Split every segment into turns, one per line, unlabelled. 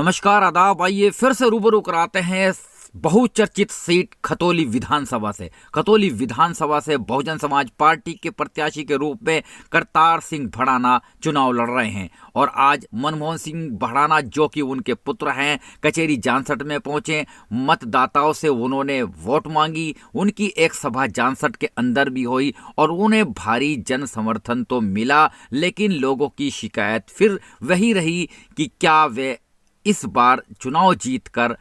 नमस्कार आदाब। आइए फिर से रूबरू कराते हैं बहुचर्चित सीट खतौली विधानसभा से। खतौली विधानसभा से बहुजन समाज पार्टी के प्रत्याशी के रूप में करतार सिंह भड़ाना चुनाव लड़ रहे हैं और आज मनमोहन सिंह भड़ाना जो कि उनके पुत्र हैं कचेरी जानसठ में पहुंचे। मतदाताओं से उन्होंने वोट मांगी। उनकी एक सभा जानसठ के अंदर भी हुई और उन्हें भारी जन समर्थन तो मिला, लेकिन लोगों की शिकायत फिर वही रही कि क्या वे इस बार चुनाव जीतकर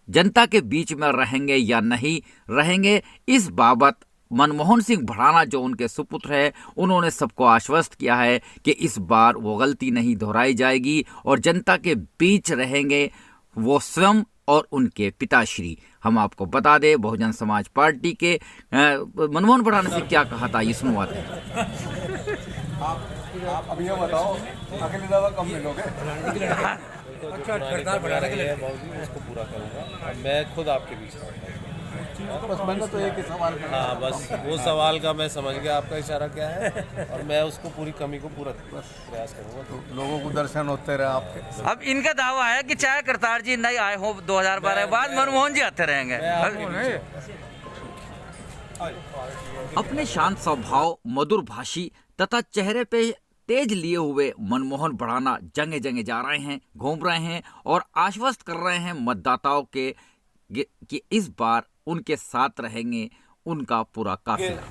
जनता के बीच में रहेंगे या नहीं रहेंगे। इस बाबत मनमोहन सिंह भड़ाना जो उनके सुपुत्र है, उन्होंने सबको आश्वस्त किया है कि इस बार वो गलती नहीं दोहराई जाएगी और जनता के बीच रहेंगे वो स्वयं और उनके पिताश्री। हम आपको बता दें बहुजन समाज पार्टी के मनमोहन भड़ाना से क्या कहा था, ये सुनवाते हैं।
आप अभी ये बताओ, अकेले दवा कब मिलोगे?
अच्छा, उसको पूरा करूँगा। मैं खुद आपके बीच रहूँगा।
बस मैंने तो एक ही सवाल करना।
हाँ, बस वो सवाल का मैं समझ गया आपका इशारा क्या है और मैं उसको पूरी कमी को पूरा प्रयास करूँगा।
तो लोगों को दर्शन होते रहे आपके।
अब इनका दावा है कि चाहे करतार जी नहीं आए हो 2012 के बाद मनमोहन जी आते रहेंगे।
अपने शांत स्वभाव, मधुर भाषी तथा चेहरे पे तेज लिए हुए मनमोहन भड़ाना जगह जगह जा रहे हैं, घूम रहे हैं और आश्वस्त कर रहे हैं मतदाताओं के कि इस बार उनके साथ रहेंगे उनका पूरा काफिला।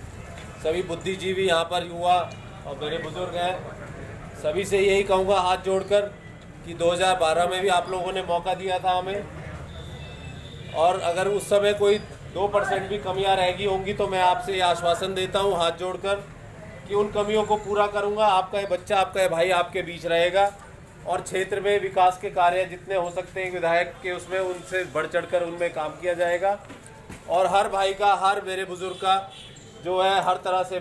सभी बुद्धिजीवी यहाँ पर युवा और मेरे बुजुर्ग हैं, सभी से यही कहूँगा हाथ जोड़कर कि 2012 में भी आप लोगों ने मौका दिया था हमें, और अगर उस समय कोई 2% भी कमियाँ रहेगी होंगी तो मैं आपसे ये आश्वासन देता हूँ हाथ जोड़कर कि उन कमियों को पूरा करूंगा। आपका ये बच्चा, आपका ये भाई आपके बीच रहेगा और क्षेत्र में विकास के कार्य जितने हो सकते हैं विधायक के उसमें उनसे बढ़ चढ़कर उनमें काम किया जाएगा और हर भाई का, हर मेरे बुजुर्ग का जो है हर तरह से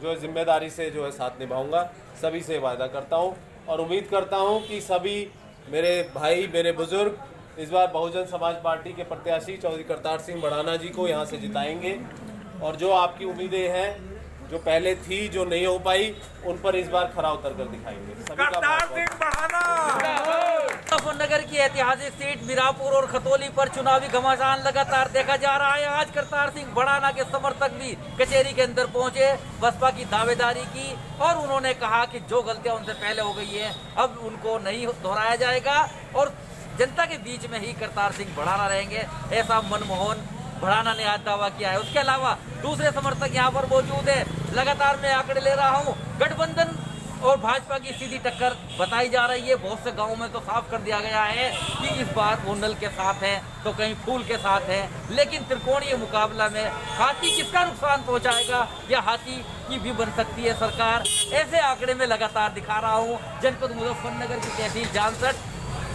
जो है जिम्मेदारी से जो है साथ निभाऊंगा। सभी से वादा करता हूं और उम्मीद करता हूं कि सभी मेरे भाई, मेरे बुजुर्ग इस बार बहुजन समाज पार्टी के प्रत्याशी चौधरी करतार सिंह भड़ाना जी को यहाँ से जिताएंगे और जो आपकी उम्मीदें हैं जो पहले थी, जो नहीं हो पाई, उन पर इस बार खरा उतर कर दिखाएंगे।
मुजफ्फरनगर की ऐतिहासिक सीट मीरापुर और खतौली पर चुनावी घमासान लगातार देखा जा रहा है। आज करतार सिंह भड़ाना के समर्थक भी कचेरी के अंदर पहुंचे, बसपा की दावेदारी की और उन्होंने कहा कि जो गलतियां उनसे पहले हो गई है अब उनको नहीं दोहराया जाएगा और जनता के बीच में ही करतार सिंह भड़ाना रहेंगे, ऐसा मनमोहन भड़ाना ने आज दावा किया है। उसके अलावा दूसरे समर्थक यहाँ पर मौजूद है। लगातार मैं आंकड़े ले रहा हूँ, गठबंधन और भाजपा की सीधी टक्कर बताई जा रही है। बहुत से गांवों में तो साफ कर दिया गया है कि इस बार वो नल के साथ है तो कहीं फूल के साथ है, लेकिन त्रिकोणीय मुकाबला में हाथी किसका नुकसान पहुंचाएगा या हाथी की भी बन सकती है सरकार, ऐसे आंकड़े में लगातार दिखा रहा हूँ। जनपद मुजफ्फरनगर की तहसील जानसठ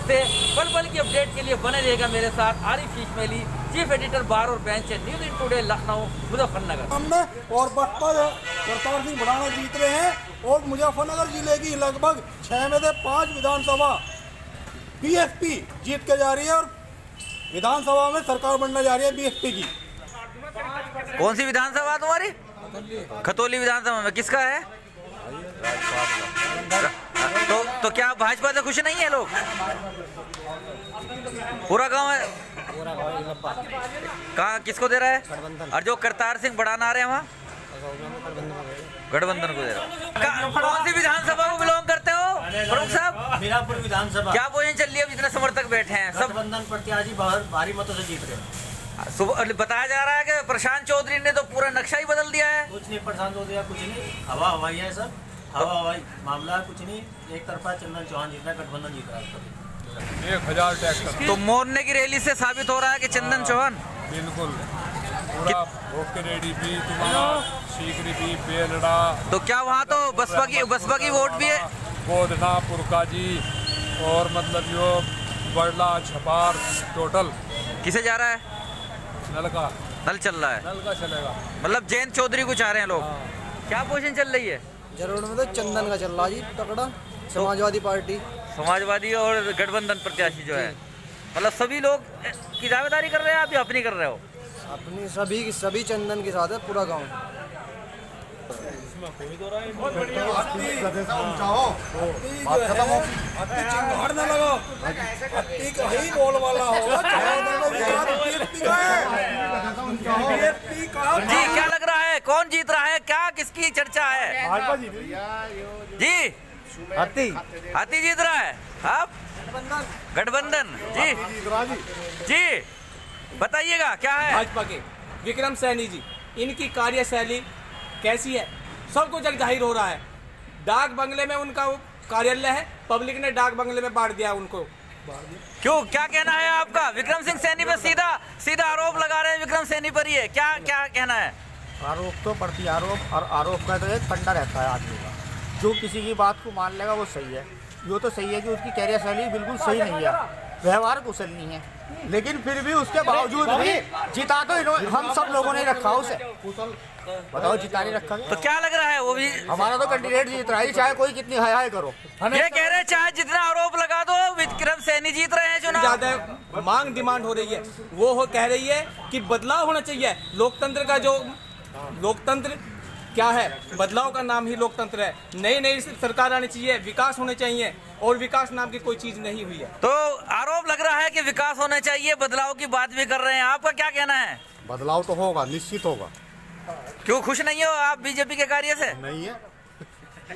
से पल पल की अपडेट के लिए बने रहेगा मेरे साथ आरिफ शीशमेली, चीफ एडिटर बार और बेंच है, न्यूज़ इन टुडे लखनऊ मुजफ्फरनगर।
हमने और बसपा करतार सिंह भड़ाना जीत रहे हैं और मुजफ्फरनगर जिले की लगभग 6 में से 5 विधानसभा बीएसपी जीत के जा रही है और विधानसभा में सरकार बनने जा रही है बीएसपी की।
कौन सी विधानसभा तुम्हारी? खतौली विधानसभा में किसका है? तो क्या भाजपा से खुश नहीं है लोग? पूरा गांव है, कहाँ किसको दे रहा है? और जो करतार सिंह भड़ाना आ रहे हैं वहाँ गठबंधन को दे रहा है। कौन सी विधानसभा को बिलोंग करते हो प्रमुख साहब?
मीरापुर विधानसभा।
क्या पोजीशन चल रही है? जितने समर्थक बैठे हैं सब
गठबंधन प्रत्याशी भारी मतों से जीत रहे हैं।
सुबह बताया जा रहा है कि प्रशांत चौधरी ने तो पूरा नक्शा ही बदल दिया है।
कुछ नहीं, प्रशांत चौधरी कुछ नहीं, हवा हवाई है सब, हवा हवाई मामला कुछ नहीं। एक तरफा चंदन चौहान जीत रहा है, गठबंधन जीत रहा है।
1000 टैक्स
तो मोरने की रैली से साबित हो रहा है कि चंदन चौहान
बिल्कुल पूरा भोग रेडी भी, तुम्हारा सीकरी भी, बेलड़ा।
तो क्या वहाँ तो बसपा की वोट भी है?
बोधना, पुरकाजी और मतलब जो बड़ला, छपार, टोटल
किसे जा रहा है?
नल का
चल रहा है,
नल का चलेगा।
मतलब जयंत चौधरी को चाह रहे हैं लोग। क्या पोजीशन चल रही है?
जरूर में तो चंदन का चल रहा जी तगड़ा, समाजवादी पार्टी,
समाजवादी और गठबंधन प्रत्याशी जो है, मतलब सभी लोग की दावेदारी कर रहे हैं, आप या अपनी कर रहे हो?
अपनी सभी चंदन के साथ है पूरा गांव।
चिंगाड़ ना लगाओ, अत्ती का ही बोल वाला होगा।
जी क्या लग रहा है, कौन जीत रहा है, क्या किसकी चर्चा है?
भाजपा जीत रही
जी
हाथी
हाथी जीत रहा है। आप गठबंधन जी जी बताइएगा क्या है?
भाजपा के विक्रम सैनी जी, इनकी कार्यशैली कैसी है सबको जग जाहिर हो रहा है। डाक बंगले में उनका कार्यालय है, पब्लिक ने डाक बंगले में बांट दिया उनको।
क्यों, क्या कहना है आपका? विक्रम सिंह सैनी पे सीधा सीधा आरोप लगा रहे हैं, विक्रम सैनी पर ही है, क्या क्या कहना है?
आरोप तो प्रति आरोप, और आरोप का तो एक फंडा रहता है आदमी का, जो किसी की बात को मान लेगा वो सही है। ये तो सही है कि उसकी कार्यशैली बिल्कुल सही नहीं है, व्यवहार कुशल नहीं है, लेकिन फिर भी उसके बावजूद भी जिता तो हम सब लोगों ने रखा उसे। बताओ, जिता नहीं रखा
तो क्या लग रहा है? वो भी
हमारा तो कैंडिडेट जीत रहा है, चाहे कोई कितनी हाय हाय करो।
ये कह रहे हैं चाहे जितना आरोप लगा दो, विक्रम सैनी जीत रहे हैं चुनाव।
ज्यादा मांग डिमांड हो रही है, वो कह रही है कि बदलाव होना चाहिए। लोकतंत्र का जो लोकतंत्र क्या है, बदलाव का नाम ही लोकतंत्र है। नई नई सरकार आनी चाहिए, विकास होने चाहिए, और विकास नाम की कोई चीज नहीं हुई है।
तो आरोप लग रहा है कि विकास होना चाहिए, बदलाव की बात भी कर रहे हैं, आपका क्या कहना है?
बदलाव तो होगा, निश्चित होगा।
क्यों खुश नहीं हो आप बीजेपी के कार्य से?
नहीं है,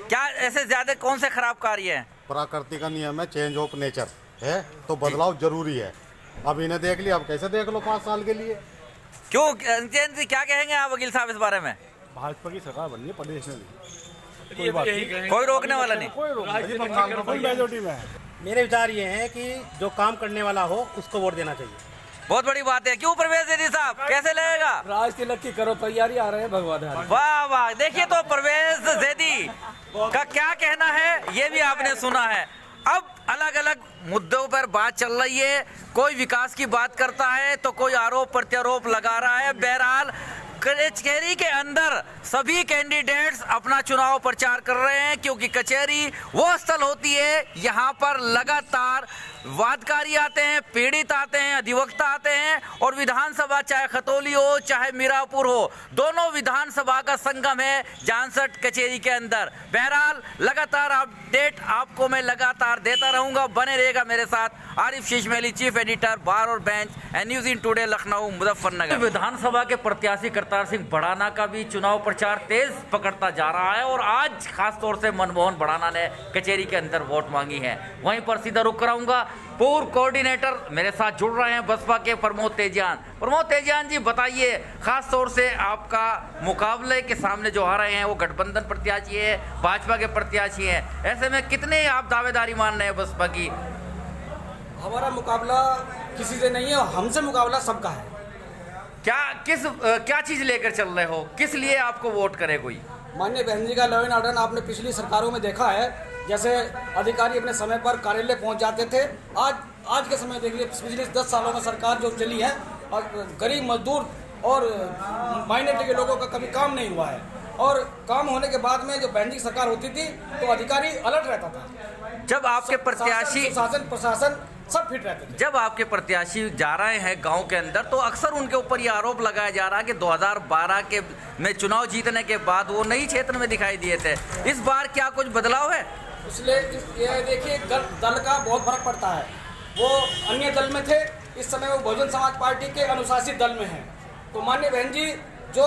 क्या ऐसे ज्यादा कौन से खराब कार्य हैं?
प्रकृति का नियम है, चेंज ऑफ नेचर है, तो बदलाव जरूरी है। अब इन्हें देख लिया, अब कैसे देख लो 5 साल के लिए।
क्यों, क्या कहेंगे आप वकील साहब इस बारे में?
भाजपा की सरकार बनी है प्रदेश में,
कोई रोकने वाला नहीं।
कोई मेजोरिटी में है।
मेरे विचार ये है कि जो काम करने वाला हो उसको वोट देना चाहिए।
बहुत बड़ी बात है। क्यों परवेज दीदी साहब, कैसे लगेगा?
राज तिलक की करो तैयारी, आ रहे हैं भगवान।
वाह वाह, देखिए तो परवेज जैदी का क्या कहना है ये भी आपने सुना है। अब अलग अलग मुद्दों पर बात चल रही है, कोई विकास की बात करता है तो कोई आरोप प्रत्यारोप लगा रहा है। बहरहाल कचहरी के अंदर सभी कैंडिडेट्स अपना चुनाव प्रचार कर रहे हैं, क्योंकि कचहरी वो स्थल होती है यहाँ पर लगातार वादकारी आते हैं, पीड़ित आते हैं, अधिवक्ता आते हैं, और विधानसभा चाहे खतौली हो चाहे मीरापुर हो, दोनों विधानसभा का संगम है जानसठ कचहरी के अंदर। बहरहाल लगातार अपडेट आपको मैं लगातार देता रहूंगा, बने रहेगा मेरे साथ। आरिफ शेषमेली, चीफ एडिटर, बार और bench and news in today, Lucknow, Muzaffarnagar. विधानसभा के प्रत्याशी करतार सिंह भड़ाना का भी चुनाव प्रचार तेज पकड़ता जा रहा है, और आज खासतौर से मनमोहन भड़ाना ने कचहरी के अंदर वोट मांगी है। वहीं पर सीधा रुख कराऊंगा, पूर्व कोऑर्डिनेटर मेरे साथ जुड़ रहे हैं बसपा के प्रमोद तेजियान। प्रमोद तेजियान जी बताइए, खास तौर से आपका मुकाबले के सामने जो आ रहे हैं वो गठबंधन प्रत्याशी है, भाजपा के प्रत्याशी हैं, ऐसे में कितने आप दावेदारी मान रहे हैं बसपा की?
हमारा मुकाबला किसी से नहीं है, हमसे मुकाबला सबका है।
क्या चीज लेकर चल रहे हो, किस लिए आपको वोट करे कोई?
माननीय बहन जी का लॉ एंड ऑर्डर आपने पिछली सरकारों में देखा है, जैसे अधिकारी अपने समय पर कार्यालय पहुंच जाते थे। आज के समय देख लीजिए, पिछले 10 सालों में सरकार जो चली है, और गरीब मजदूर और माइनॉरिटी के लोगों का कभी काम नहीं हुआ है, और काम होने के बाद में जो बहन जी की सरकार होती थी तो अधिकारी अलर्ट रहता था।
जब आपके प्रत्याशी
शासन प्रशासन सब फिट रहते थे।
जब आपके प्रत्याशी जा रहे हैं गांव के अंदर, तो अक्सर उनके ऊपर ये आरोप लगाया जा रहा है कि 2012 के में चुनाव जीतने के बाद वो नई क्षेत्र में दिखाई दिए थे। इस बार क्या कुछ बदलाव है?
इसलिए ये देखिए, दल का बहुत फर्क पड़ता है। वो अन्य दल में थे, इस समय वो बहुजन समाज पार्टी के अनुशासित दल में हैं। तो माननीय बहन जी जो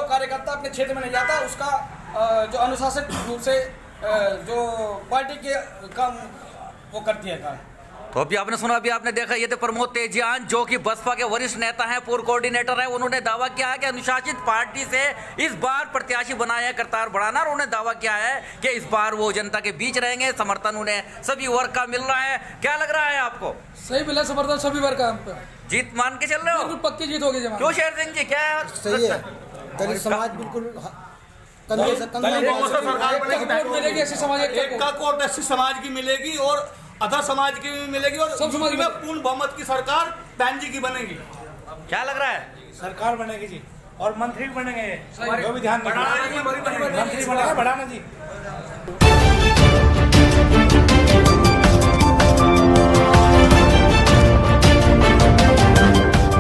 कार्यकर्ता अपने क्षेत्र में नहीं जाता, उसका जो अनुशासित रूप से जो पार्टी के काम वो करती है काम।
तो अभी आपने सुना, अभी आपने देखा, ये थे प्रमोद तेजियान, जो कि बसपा के वरिष्ठ नेता हैं, पूर्व कोऑर्डिनेटर हैं। उन्होंने दावा किया है कि अनुशासित पार्टी से इस बार प्रत्याशी बनाए हैं करतार भड़ाना, और उन्होंने दावा किया है कि इस बार वो जनता के बीच रहेंगे, समर्थन उन्हें सभी वर्ग का मिल रहा है। क्या लग रहा है आपको?
सही मिला समर्थन सभी वर्ग का, हम पे
जीत मान के चल रहे हो?
पक्की जीत होगी।
क्यों शेर सिंह जी, क्या है?
सही है, दलित समाज बिल्कुल
मिलेगी ऐसी समाज,
एक का कोट ऐसी समाज की मिलेगी और अदर समाज की भी मिलेगी, और सब समाज में पूर्ण बहुमत की सरकार बहन जी की बनेगी।
क्या लग रहा है?
सरकार बनेगी जी, और मंत्री भी बनेंगे,
जो भी ध्यान
मंत्री बनेगा भड़ाना जी।